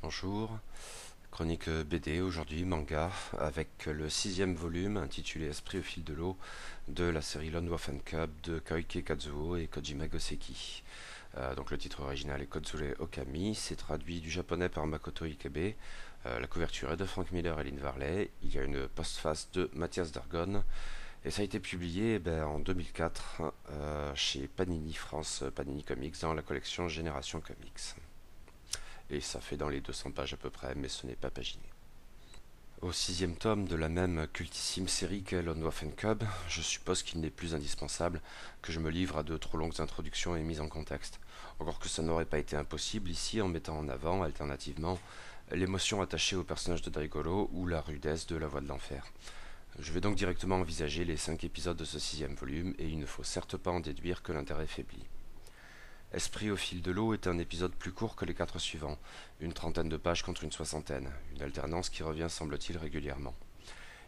Bonjour, chronique BD aujourd'hui, manga, avec le sixième volume intitulé Esprit au fil de l'eau de la série Lone Wolf and Cub de Koike Kazuo et Kojima Goseki. Donc le titre original est Kotsure Okami, c'est traduit du japonais par Makoto Ikebe. La couverture est de Frank Miller et Lynn Varley. Il y a une postface de Mathias Dargon et ça a été publié en 2004 chez Panini France, Panini Comics dans la collection Génération Comics. Et ça fait dans les 200 pages à peu près, mais ce n'est pas paginé. Au sixième tome de la même cultissime série qu'est Lone Wolf and Cub, je suppose qu'il n'est plus indispensable que je me livre à de trop longues introductions et mises en contexte. Encore que ça n'aurait pas été impossible ici en mettant en avant, alternativement, l'émotion attachée au personnage de Daigoro ou la rudesse de la voie de l'enfer. Je vais donc directement envisager les 5 épisodes de ce sixième volume, et il ne faut certes pas en déduire que l'intérêt faiblit. Esprit au fil de l'eau est un épisode plus court que les 4 suivants, une trentaine de pages contre une soixantaine, une alternance qui revient semble-t-il régulièrement.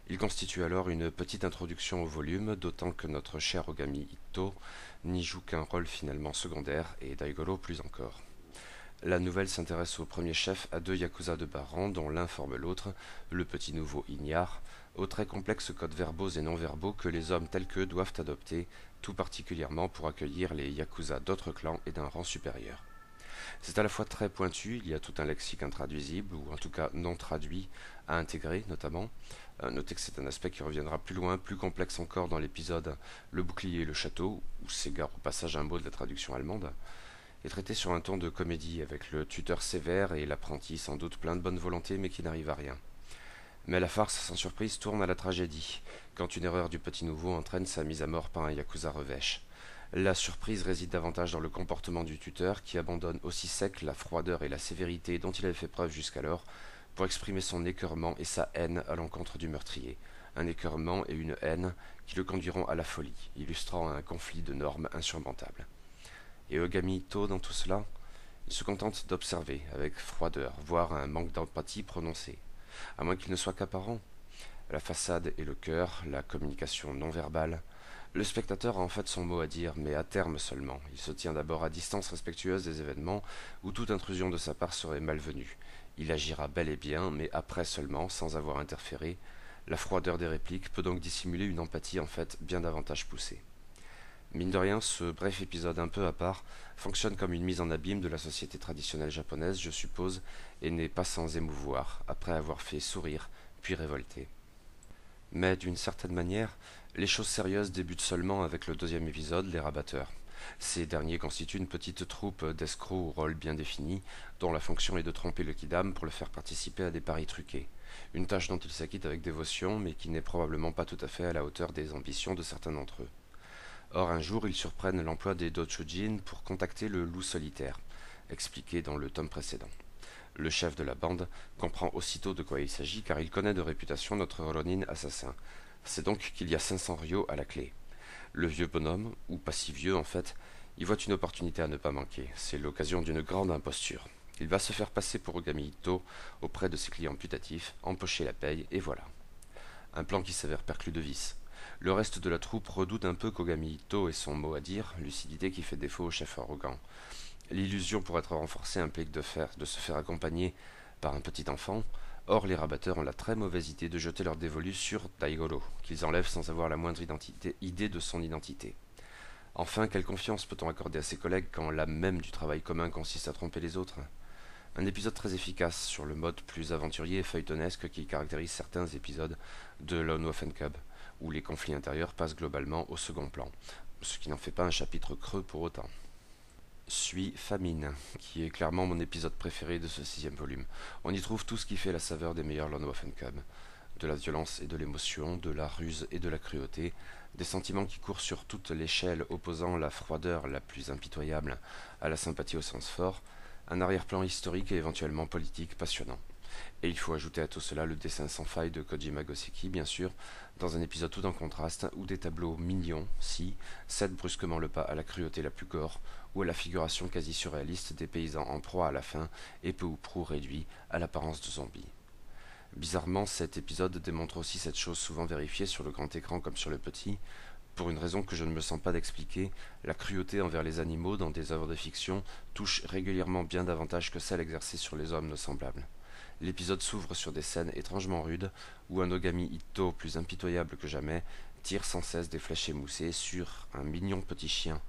Il constitue alors une petite introduction au volume, d'autant que notre cher Ogami Itto n'y joue qu'un rôle finalement secondaire, et Daigoro plus encore. La nouvelle s'intéresse au premier chef à 2 yakuza de bas rang, dont l'un forme l'autre, le petit nouveau Ignare, aux très complexes codes verbaux et non-verbaux que les hommes tels qu'eux doivent adopter, tout particulièrement pour accueillir les yakuza d'autres clans et d'un rang supérieur. C'est à la fois très pointu, il y a tout un lexique intraduisible, ou en tout cas non traduit, à intégrer notamment. Notez que c'est un aspect qui reviendra plus loin, plus complexe encore dans l'épisode Le bouclier et le château, où s'égare au passage un mot de la traduction allemande, et traité sur un ton de comédie, avec le tuteur sévère et l'apprenti sans doute plein de bonne volonté mais qui n'arrive à rien. Mais la farce, sans surprise, tourne à la tragédie, quand une erreur du petit nouveau entraîne sa mise à mort par un yakuza revêche. La surprise réside davantage dans le comportement du tuteur, qui abandonne aussi sec la froideur et la sévérité dont il avait fait preuve jusqu'alors, pour exprimer son écœurement et sa haine à l'encontre du meurtrier. Un écœurement et une haine qui le conduiront à la folie, illustrant un conflit de normes insurmontable. Et Ogami Itto dans tout cela, il se contente d'observer, avec froideur, voire un manque d'empathie prononcé. À moins qu'il ne soit qu'apparent. La façade et le cœur, la communication non verbale. Le spectateur a en fait son mot à dire, mais à terme seulement. Il se tient d'abord à distance respectueuse des événements où toute intrusion de sa part serait malvenue. Il agira bel et bien, mais après seulement, sans avoir interféré. La froideur des répliques peut donc dissimuler une empathie en fait bien davantage poussée. Mine de rien, ce bref épisode un peu à part fonctionne comme une mise en abîme de la société traditionnelle japonaise, je suppose, et n'est pas sans émouvoir, après avoir fait sourire, puis révolter. Mais d'une certaine manière, les choses sérieuses débutent seulement avec le deuxième épisode, les rabatteurs. Ces derniers constituent une petite troupe d'escrocs au rôle bien défini, dont la fonction est de tromper le kidam pour le faire participer à des paris truqués. Une tâche dont il s'acquitte avec dévotion, mais qui n'est probablement pas tout à fait à la hauteur des ambitions de certains d'entre eux. Or, un jour, ils surprennent l'emploi des Dochujin pour contacter le loup solitaire, expliqué dans le tome précédent. Le chef de la bande comprend aussitôt de quoi il s'agit car il connaît de réputation notre Ronin assassin. C'est donc qu'il y a 500 ryos à la clé. Le vieux bonhomme, ou pas si vieux en fait, y voit une opportunité à ne pas manquer. C'est l'occasion d'une grande imposture. Il va se faire passer pour Ogami Itto auprès de ses clients putatifs, empocher la paye, et voilà. Un plan qui s'avère perclus de vices. Le reste de la troupe redoute un peu qu'Ogami Itto ait son mot à dire, lucidité qui fait défaut au chef arrogant. L'illusion pour être renforcée implique de se faire accompagner par un petit enfant. Or, les rabatteurs ont la très mauvaise idée de jeter leur dévolu sur Daigoro, qu'ils enlèvent sans avoir la moindre idée de son identité. Enfin, quelle confiance peut-on accorder à ses collègues quand l'âme même du travail commun consiste à tromper les autres? Un épisode très efficace sur le mode plus aventurier et feuilletonesque qui caractérise certains épisodes de Lone Wolf and Cub, où les conflits intérieurs passent globalement au second plan, ce qui n'en fait pas un chapitre creux pour autant. Suit Famine, qui est clairement mon épisode préféré de ce sixième volume. On y trouve tout ce qui fait la saveur des meilleurs Lone Wolf and Cub. De la violence et de l'émotion, de la ruse et de la cruauté, des sentiments qui courent sur toute l'échelle opposant la froideur la plus impitoyable à la sympathie au sens fort, un arrière-plan historique et éventuellement politique passionnant. Et il faut ajouter à tout cela le dessin sans faille de Kojima Goseki, bien sûr, dans un épisode tout en contraste, où des tableaux mignons, si, cèdent brusquement le pas à la cruauté la plus gore, ou à la figuration quasi surréaliste des paysans en proie à la faim, et peu ou prou réduits à l'apparence de zombies. Bizarrement, cet épisode démontre aussi cette chose souvent vérifiée sur le grand écran comme sur le petit. Pour une raison que je ne me sens pas d'expliquer, la cruauté envers les animaux dans des œuvres de fiction touche régulièrement bien davantage que celle exercée sur les hommes nos semblables. L'épisode s'ouvre sur des scènes étrangement rudes, où un Ogami Itto plus impitoyable que jamais tire sans cesse des flèches émoussées sur un mignon petit chien,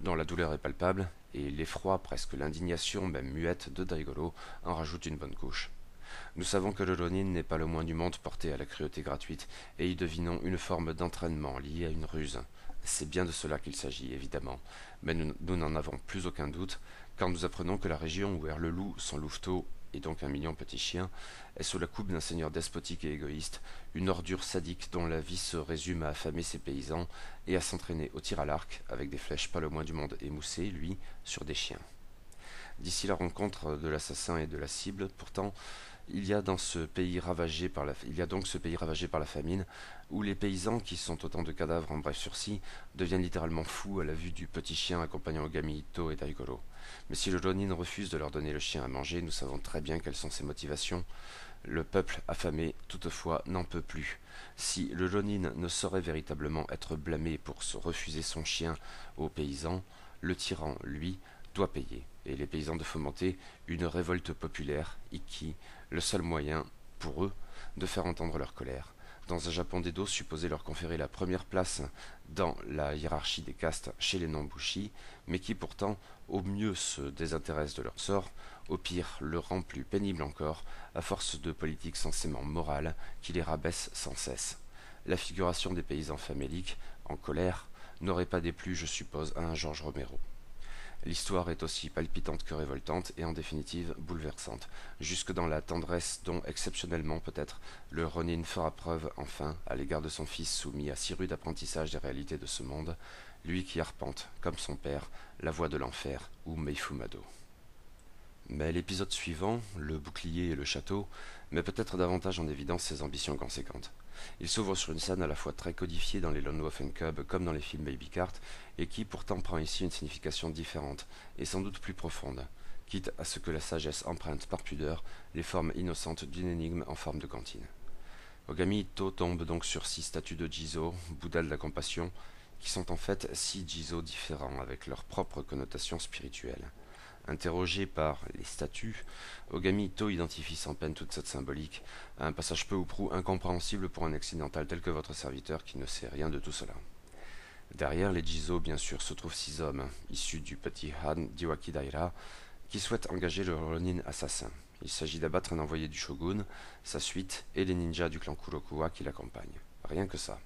dont la douleur est palpable, et l'effroi, presque l'indignation même muette de Daigoro en rajoute une bonne couche. Nous savons que le Ronin n'est pas le moins du monde porté à la cruauté gratuite, et y devinons une forme d'entraînement liée à une ruse. C'est bien de cela qu'il s'agit, évidemment, mais nous n'en avons plus aucun doute, quand nous apprenons que la région où erre le loup, son louveteau, et donc un mignon petit chien, est sous la coupe d'un seigneur despotique et égoïste, une ordure sadique dont la vie se résume à affamer ses paysans et à s'entraîner au tir à l'arc, avec des flèches pas le moins du monde émoussées, lui, sur des chiens. D'ici la rencontre de l'assassin et de la cible, pourtant, il y a donc ce pays ravagé par la famine, où les paysans, qui sont autant de cadavres en bref sursis, deviennent littéralement fous à la vue du petit chien accompagnant Ogami Itto et Daigoro. Mais si le Ronin refuse de leur donner le chien à manger, nous savons très bien quelles sont ses motivations. Le peuple affamé, toutefois, n'en peut plus. Si le Ronin ne saurait véritablement être blâmé pour se refuser son chien aux paysans, le tyran, lui, doit payer, et les paysans de fomenter une révolte populaire, Ikki, le seul moyen, pour eux, de faire entendre leur colère. Dans un Japon d'Edo supposé leur conférer la première place dans la hiérarchie des castes chez les non-bushi, mais qui pourtant, au mieux se désintéresse de leur sort, au pire le rend plus pénible encore, à force de politiques censément morales qui les rabaissent sans cesse. La figuration des paysans faméliques, en colère, n'aurait pas déplu, je suppose, à un Georges Romero. L'histoire est aussi palpitante que révoltante et en définitive bouleversante, jusque dans la tendresse dont exceptionnellement peut-être le Ronin fera preuve enfin à l'égard de son fils soumis à si rude apprentissage des réalités de ce monde, lui qui arpente, comme son père, la voie de l'enfer ou Meifumado. Mais l'épisode suivant, le bouclier et le château, met peut-être davantage en évidence ses ambitions conséquentes. Il s'ouvre sur une scène à la fois très codifiée dans les Lone Wolf and Cub comme dans les films Baby Cart, et qui pourtant prend ici une signification différente, et sans doute plus profonde, quitte à ce que la sagesse emprunte par pudeur les formes innocentes d'une énigme en forme de cantine. Ogami Itto tombe donc sur 6 statues de Jizo, Bouddha de la compassion, qui sont en fait 6 Jizo différents avec leur propre connotation spirituelle. Interrogé par les statues, Ogami Itto identifie sans peine toute cette symbolique, à un passage peu ou prou incompréhensible pour un occidental tel que votre serviteur qui ne sait rien de tout cela. Derrière les Jizo, bien sûr, se trouvent 6 hommes, issus du petit Han d'Iwaki Daira, qui souhaitent engager le Ronin assassin. Il s'agit d'abattre un envoyé du shogun, sa suite et les ninjas du clan Kurokuwa qui l'accompagnent. Rien que ça.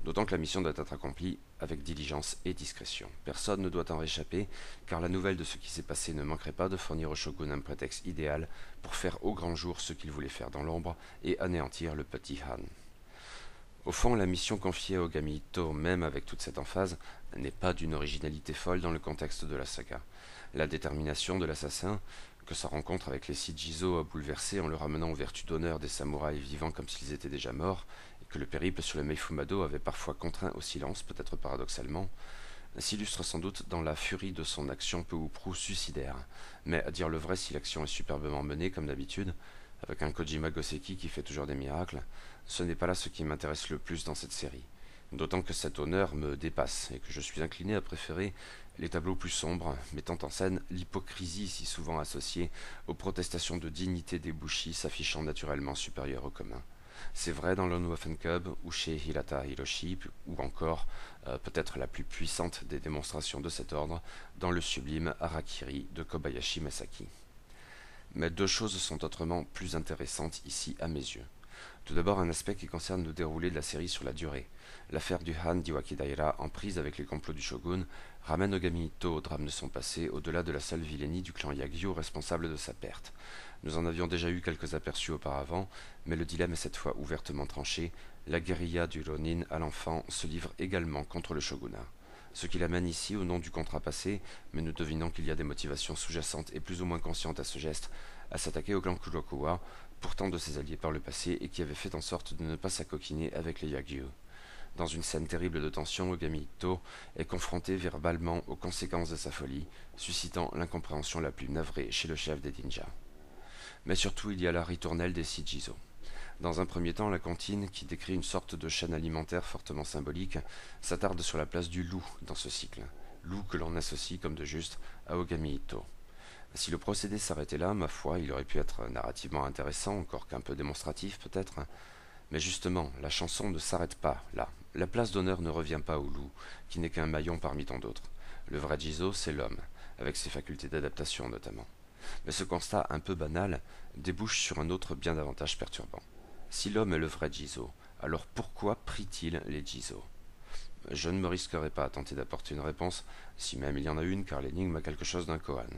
D'autant que la mission doit être accomplie avec diligence et discrétion. Personne ne doit en réchapper, car la nouvelle de ce qui s'est passé ne manquerait pas de fournir au shogun un prétexte idéal pour faire au grand jour ce qu'il voulait faire dans l'ombre et anéantir le petit Han. Au fond, la mission confiée à Ogami Itto, même avec toute cette emphase, n'est pas d'une originalité folle dans le contexte de la saga. La détermination de l'assassin, que sa rencontre avec les 6 Jizo a bouleversé en le ramenant aux vertus d'honneur des samouraïs vivant comme s'ils étaient déjà morts, et que le périple sur le Meifumado avait parfois contraint au silence, peut-être paradoxalement, s'illustre sans doute dans la furie de son action peu ou prou suicidaire. Mais à dire le vrai, si l'action est superbement menée, comme d'habitude, avec un Kojima Goseki qui fait toujours des miracles, ce n'est pas là ce qui m'intéresse le plus dans cette série. D'autant que cet honneur me dépasse, et que je suis incliné à préférer les tableaux plus sombres, mettant en scène l'hypocrisie si souvent associée aux protestations de dignité des Bushi s'affichant naturellement supérieures au commun. C'est vrai dans Lone Wolf and Cub ou chez Hirata Hiroshi, ou encore, peut-être la plus puissante des démonstrations de cet ordre, dans le sublime Harakiri de Kobayashi Masaki. Mais 2 choses sont autrement plus intéressantes ici à mes yeux. Tout d'abord un aspect qui concerne le déroulé de la série sur la durée. L'affaire du Han d'Iwaki Daira, en prise avec les complots du shogun, ramène Ogami Itto au drame de son passé, au-delà de la seule vilainie du clan Yagyu responsable de sa perte. Nous en avions déjà eu quelques aperçus auparavant, mais le dilemme est cette fois ouvertement tranché. La guérilla du Ronin à l'enfant se livre également contre le shogunat. Ce qui l'amène ici au nom du contrat passé, mais nous devinons qu'il y a des motivations sous-jacentes et plus ou moins conscientes à ce geste, à s'attaquer au clan Kurokuwa, pourtant de ses alliés par le passé et qui avait fait en sorte de ne pas s'acoquiner avec les Yagyu. Dans une scène terrible de tension, Ogami Itto est confronté verbalement aux conséquences de sa folie, suscitant l'incompréhension la plus navrée chez le chef des ninjas. Mais surtout, il y a la ritournelle des 6 Jizo. Dans un premier temps, la cantine, qui décrit une sorte de chaîne alimentaire fortement symbolique, s'attarde sur la place du loup dans ce cycle. Loup que l'on associe, comme de juste, à Ogami Itto. Si le procédé s'arrêtait là, ma foi, il aurait pu être narrativement intéressant, encore qu'un peu démonstratif peut-être. Mais justement, la chanson ne s'arrête pas là. La place d'honneur ne revient pas au loup, qui n'est qu'un maillon parmi tant d'autres. Le vrai Jizo, c'est l'homme, avec ses facultés d'adaptation notamment. Mais ce constat un peu banal débouche sur un autre bien davantage perturbant. Si l'homme est le vrai Jizo, alors pourquoi prie-t-il les Jizo? Je ne me risquerai pas à tenter d'apporter une réponse, si même il y en a une, car l'énigme a quelque chose d'un koan.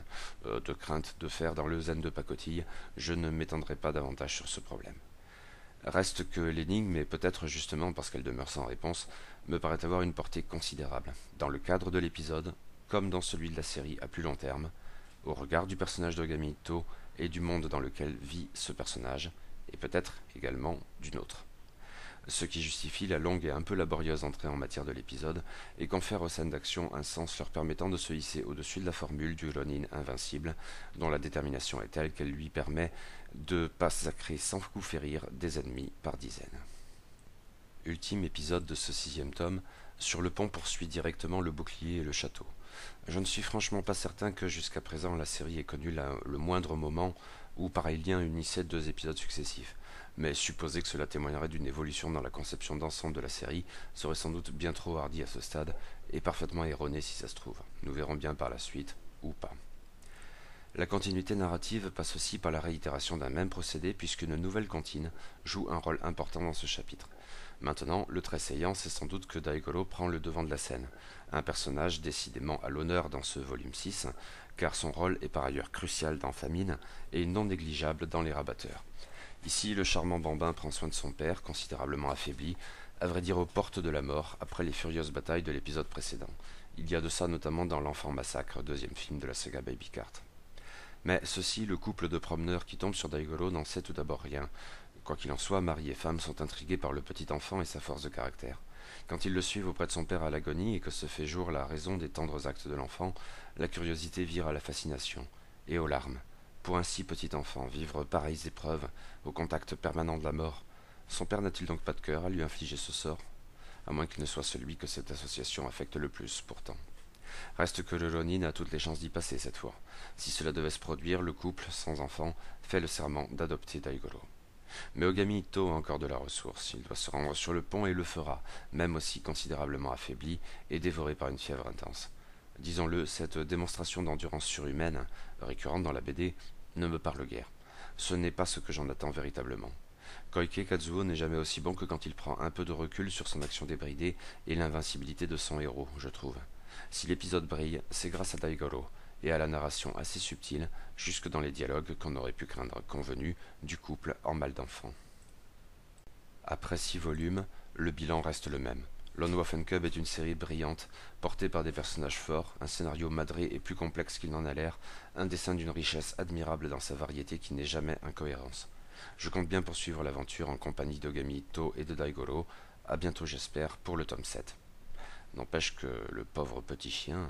De crainte de faire dans le zen de pacotille, je ne m'étendrai pas davantage sur ce problème. Reste que l'énigme, et peut-être justement parce qu'elle demeure sans réponse, me paraît avoir une portée considérable, dans le cadre de l'épisode, comme dans celui de la série à plus long terme, au regard du personnage d'Ogami Itto et du monde dans lequel vit ce personnage, et peut-être également d'une autre. Ce qui justifie la longue et un peu laborieuse entrée en matière de l'épisode, et confère aux scènes d'action un sens leur permettant de se hisser au-dessus de la formule du Ronin invincible, dont la détermination est telle qu'elle lui permet de massacrer sans coup férir des ennemis par dizaines. Ultime épisode de ce 6e tome, sur le pont poursuit directement le bouclier et le château. Je ne suis franchement pas certain que jusqu'à présent la série ait connu le moindre moment où pareil lien unissait 2 épisodes successifs. Mais supposer que cela témoignerait d'une évolution dans la conception d'ensemble de la série serait sans doute bien trop hardi à ce stade, et parfaitement erroné si ça se trouve. Nous verrons bien par la suite, ou pas. La continuité narrative passe aussi par la réitération d'un même procédé, puisqu'une nouvelle cantine joue un rôle important dans ce chapitre. Maintenant, le trait saillant, c'est sans doute que Daigoro prend le devant de la scène, un personnage décidément à l'honneur dans ce volume 6, car son rôle est par ailleurs crucial dans Famine et non négligeable dans Les Rabatteurs. Ici, le charmant bambin prend soin de son père, considérablement affaibli, à vrai dire aux portes de la mort, après les furieuses batailles de l'épisode précédent. Il y a de ça notamment dans L'Enfant Massacre, 2e film de la saga Baby Cart. Mais ceci, le couple de promeneurs qui tombe sur Daigoro n'en sait tout d'abord rien. Quoi qu'il en soit, mari et femme sont intrigués par le petit enfant et sa force de caractère. Quand ils le suivent auprès de son père à l'agonie et que se fait jour la raison des tendres actes de l'enfant, la curiosité vire à la fascination, et aux larmes. Pour un si petit enfant, vivre pareilles épreuves, au contact permanent de la mort, son père n'a-t-il donc pas de cœur à lui infliger ce sort? À moins qu'il ne soit celui que cette association affecte le plus, pourtant. Reste que le Ronin a toutes les chances d'y passer cette fois. Si cela devait se produire, le couple, sans enfant, fait le serment d'adopter Daigoro. Mais Ogami Itto a encore de la ressource. Il doit se rendre sur le pont et le fera, même aussi considérablement affaibli et dévoré par une fièvre intense. Disons-le, cette démonstration d'endurance surhumaine, récurrente dans la BD, ne me parle guère. Ce n'est pas ce que j'en attends véritablement. Koike Kazuo n'est jamais aussi bon que quand il prend un peu de recul sur son action débridée et l'invincibilité de son héros, je trouve. Si l'épisode brille, c'est grâce à Daigoro, et à la narration assez subtile, jusque dans les dialogues qu'on aurait pu craindre convenus, du couple en mal d'enfant. Après 6 volumes, le bilan reste le même. Lone Wolf Cub est une série brillante, portée par des personnages forts, un scénario madré et plus complexe qu'il n'en a l'air, un dessin d'une richesse admirable dans sa variété qui n'est jamais incohérence. Je compte bien poursuivre l'aventure en compagnie d'Ogami Itto et de Daigoro, à bientôt j'espère pour le tome 7. N'empêche que le pauvre petit chien...